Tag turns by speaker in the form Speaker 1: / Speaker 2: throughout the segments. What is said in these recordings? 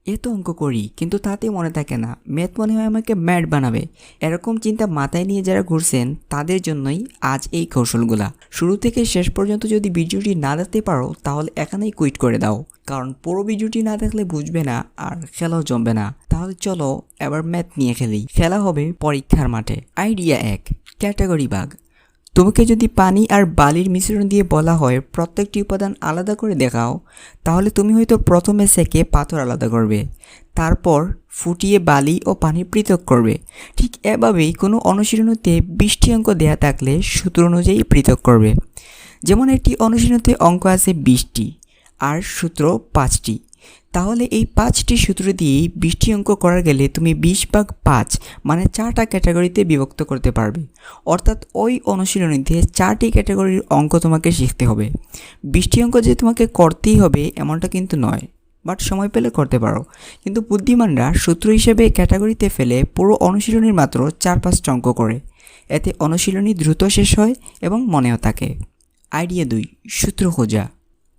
Speaker 1: এত অঙ্ক করি কিন্তু তাতে মনে থাকে না, ম্যাথ মনে হয় আমাকে ম্যাড বানাবে। এরকম চিন্তা মাথায় নিয়ে যারা ঘুরছেন তাদের জন্যই আজ এই কৌশলগুলা। শুরু থেকে শেষ পর্যন্ত যদি ভিডিওটি না দেখতে পারো তাহলে এখানেই কুইট করে দাও, কারণ পুরো ভিডিওটি না দেখলে বুঝবে না আর খেলাও জমবে না। তাহলে চলো এবার ম্যাথ নিয়ে খেলি। খেলা হবে পরীক্ষার মাঠে। আইডিয়া 1, ক্যাটাগরি ভাগ। তোমাকে যদি পানি আর বালির মিশ্রণ দিয়ে বলা হয় প্রত্যেকটি উপাদান আলাদা করে দেখাও, তাহলে তুমি হয়তো প্রথমে সেকে পাথর আলাদা করবে, তারপর ফুটিয়ে বালি ও পানি পৃথক করবে। ঠিক এভাবেই কোনো অনুশীলনীতে 20টি অঙ্ক দেয়া থাকলে সূত্র অনুযায়ী পৃথক করবে। যেমন একটি অনুশীলনীতে অঙ্ক আছে 20টি আর সূত্র 5টি, তাহলে এই 5টি সূত্র দিয়েই 20টি অঙ্ক করা গেলে তুমি 20/5 মানে 4টা ক্যাটাগরিতে বিভক্ত করতে পারবে। অর্থাৎ ওই অনুশীলনীতে 4টি ক্যাটাগরির অঙ্ক তোমাকে শিখতে হবে। 20টি অঙ্ক যে তোমাকে করতেই হবে এমনটা কিন্তু নয়, বাট সময় পেলে করতে পারো। কিন্তু বুদ্ধিমানরা সূত্র হিসেবে ক্যাটাগরিতে ফেলে পুরো অনুশীলনীর মাত্র 4-5টা অঙ্ক করে। এতে অনুশীলনী দ্রুত শেষ হয় এবং মনেও থাকে। আইডিয়া 2, সূত্র খোঁজা।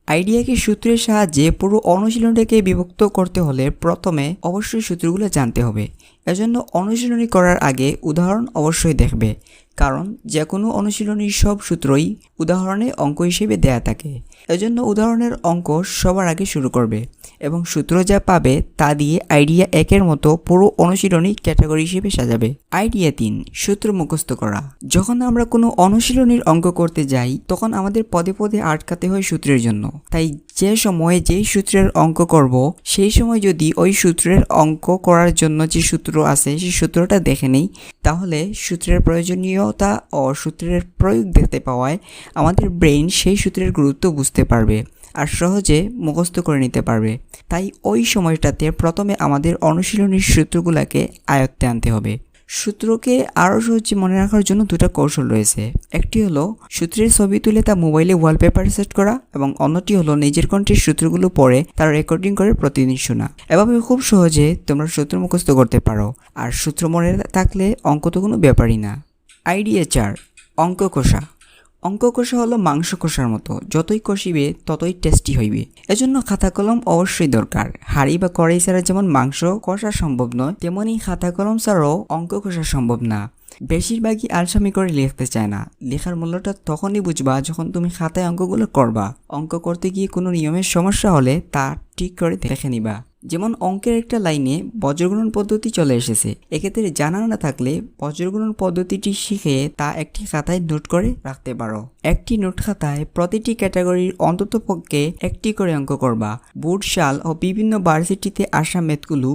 Speaker 1: আইডিয়াকে সূত্রের সাহায্যে পুরো অনুশীলনটাকে বিভক্ত করতে হলে প্রথমে অবশ্যই সূত্রগুলো জানতে হবে। এজন্য অনুশীলনী করার আগে উদাহরণ অবশ্যই দেখবে, কারণ যে কোনো অনুশীলনীর সব সূত্রই উদাহরণে অঙ্ক হিসেবে দেয়া থাকে। এজন্য উদাহরণের অঙ্ক সবার আগে শুরু করবে এবং সূত্র যা পাবে তা দিয়ে আইডিয়া 1-এর মতো পুরো অনুশীলনী ক্যাটাগরি হিসেবে সাজাবে। আইডিয়া 3, সূত্র মুখস্থ করা। যখন আমরা কোনো অনুশীলনীর অঙ্ক করতে যাই তখন আমাদের পদে পদে আটকাতে হয় সূত্রের জন্য। তাই যে সময়ে যেই সূত্রের অঙ্ক করব সেই সময় যদি ওই সূত্রের অঙ্ক করার জন্য যে সূত্র আছে সেই সূত্রটা দেখে নেই, তাহলে সূত্রের প্রয়োজনীয়তা ও সূত্রের প্রয়োগ দেখতে পাওয়ায় আমাদের ব্রেইন সেই সূত্রের গুরুত্ব বুঝতে পারবে আর সহজে মুখস্থ করে নিতে পারবে। তাই ওই সময়টাতে প্রথমে আমাদের অনুশীলনীর সূত্রগুলোকে আয়ত্তে আনতে হবে। সূত্রকে আরও সহজে মনে রাখার জন্য দুটো কৌশল রয়েছে। একটি হলো সূত্রের ছবি তুলে তা মোবাইলে ওয়ালপেপারে সেট করা এবং অন্যটি হলো নিজের কণ্ঠে সূত্রগুলো পড়ে তার রেকর্ডিং করে প্রতিদিন শোনা। এভাবে খুব সহজে তোমরা সূত্র মুখস্থ করতে পারো, আর সূত্র মনে থাকলে অঙ্ক তো কোনো ব্যাপারই না। আইডিয়া 4, অঙ্ক কষা। অঙ্ক কষা হলো মাংস কষার মতো, যতই কষিবে ততই টেস্টি হইবে। এজন্য খাতা কলম অবশ্যই দরকার। হাঁড়ি বা কড়াই ছাড়া যেমন মাংস কষা সম্ভব নয়, তেমনই খাতা কলম ছাড়াও অঙ্ক কষা সম্ভব না। বেশিরভাগই আলসামি করে লিখতে চায় না। লেখার মূল্যটা তখনই বুঝবা যখন তুমি খাতায় অঙ্কগুলো করবা। অঙ্ক করতে গিয়ে কোনো নিয়মের সমস্যা হলে তা ঠিক করে দেখে নিবা। যেমন অঙ্কের একটা লাইনে বজ্রগুণন পদ্ধতি চলে এসেছে, এক্ষেত্রে জানা না থাকলে বজ্রগুণন পদ্ধতিটি শিখে তা একটি খাতায় নোট করে রাখতে পারো। একটি নোট খাতায় প্রতিটি ক্যাটাগরির অন্ততপক্ষে একটি করে অঙ্ক করবা। বোর্ড, সাল ও বিভিন্ন ভার্সিটিতে আসা ম্যাথগুলো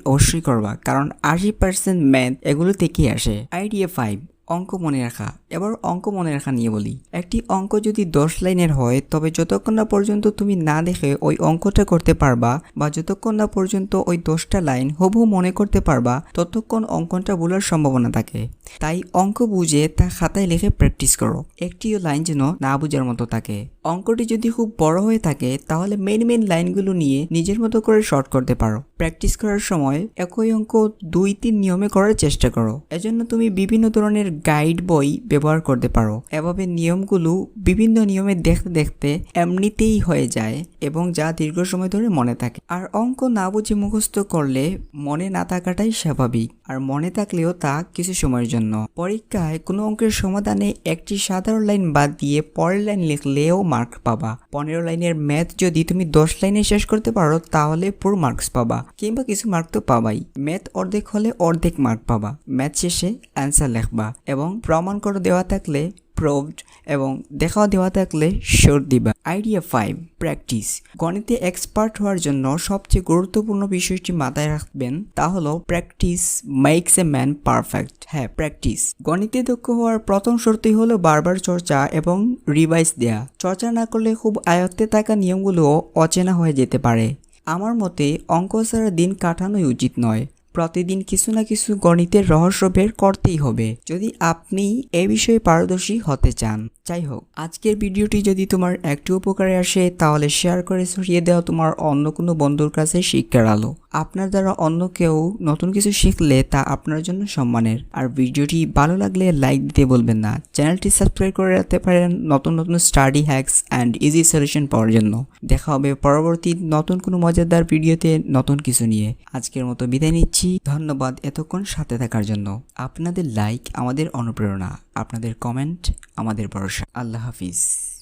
Speaker 1: অবশ্যই করবা, কারণ 80% ম্যাথ এগুলো থেকেই আসে। আইডিয়া 5, অঙ্ক মনে রাখা। এবার অঙ্ক মনে রাখা নিয়ে বলি। একটি অঙ্ক যদি 10 লাইনের হয় তবে যতক্ষণ না পর্যন্ত তুমি না দেখে ওই অঙ্কটা করতে পারবা বা যতক্ষণ না পর্যন্ত ওই 10টা লাইন হুবহু মনে করতে পারবা ততক্ষণ অঙ্কনটা ভুলার সম্ভাবনা থাকে। তাই অঙ্ক বুঝে তা খাতায় লিখে প্র্যাকটিস করো, একটিও লাইন যেন না বুঝার মতো থাকে। অঙ্কটি যদি খুব বড় হয়ে থাকে তাহলে মেন লাইনগুলো নিয়ে নিজের মতো করে শর্ট করতে পারো। প্র্যাকটিস করার সময় একই অঙ্ক 2-3 নিয়মে করার চেষ্টা করো। এজন্য তুমি বিভিন্ন ধরনের গাইড বই ব্যবহার করতে পারো। এভাবে নিয়মগুলো বিভিন্ন নিয়মে দেখতে দেখতে এমনিতেই হয়ে যায় এবং যা দীর্ঘ সময় ধরে মনে থাকে। আর অঙ্ক না বুঝে মুখস্থ করলে মনে না থাকাটাই স্বাভাবিক, আর মনে থাকলেও তা কিছু সময়ের জন্য। পরীক্ষায় কোনো অঙ্কের সমাধানে একটি সাধারণ লাইন বাদ দিয়ে পরের লাইন লিখলেও মার্ক পাবা। 15 লাইনের ম্যাথ যদি তুমি 10 লাইনে শেষ করতে পারো তাহলে পুরো মার্কস পাবা, কিংবা কিছু মার্ক তো পাবাই। ম্যাথ অর্ধেক হলে অর্ধেক মার্ক পাবা। ম্যাথ শেষে অ্যান্সার লিখবা এবং প্রমাণ করে দেওয়া থাকলে প্রুভড এবং দেখাও দেওয়া থাকলে শোর দিবা। Idea 5, practice. গণিতে এক্সপার্ট হওয়ার জন্য সবচেয়ে গুরুত্বপূর্ণ বিষয়টি মাথায় রাখবেন, তা হলো practice makes a man perfect. হ্যাঁ, প্র্যাকটিস। গণিতে দক্ষ হওয়ার প্রথম শর্তই হলো বারবার চর্চা এবং রিভাইজ দেয়া। চর্চা না করলে খুব আয়ত্তে থাকা নিয়মগুলোও অচেনা হয়ে যেতে পারে। আমার মতে অঙ্ক ছাড়া দিন কাটানোই উচিত নয়। প্রতিদিন কিছু না কিছু গণিতের রহস্য বের করতেই হবে যদি আপনি এ বিষয়ে পারদর্শী হতে চান। যাই হোক, আজকের ভিডিওটি যদি তোমার একটু উপকারে আসে তাহলে শেয়ার করে ছড়িয়ে দাও তোমার অন্য কোনো বন্ধুর কাছে শিক্ষার আলো। আপনার দ্বারা অন্য কেউ নতুন কিছু শিখলে তা আপনার জন্য সম্মানের। আর ভিডিওটি ভালো লাগলে লাইক দিতে বলবেন না। চ্যানেলটি সাবস্ক্রাইব করে রাখতে পারেন নতুন নতুন study hacks and easy solution পাওয়ার জন্য। দেখা হবে পরবর্তী নতুন কোনো মজাদার ভিডিওতে নতুন কিছু নিয়ে। আজকের মতো বিদায় নিচ্ছি। ধন্যবাদ এতক্ষণ সাথে থাকার জন্য। আপনাদের লাইক আমাদের অনুপ্রেরণা, আপনাদের কমেন্ট আমাদের ভরসা। আল্লাহ হাফিজ।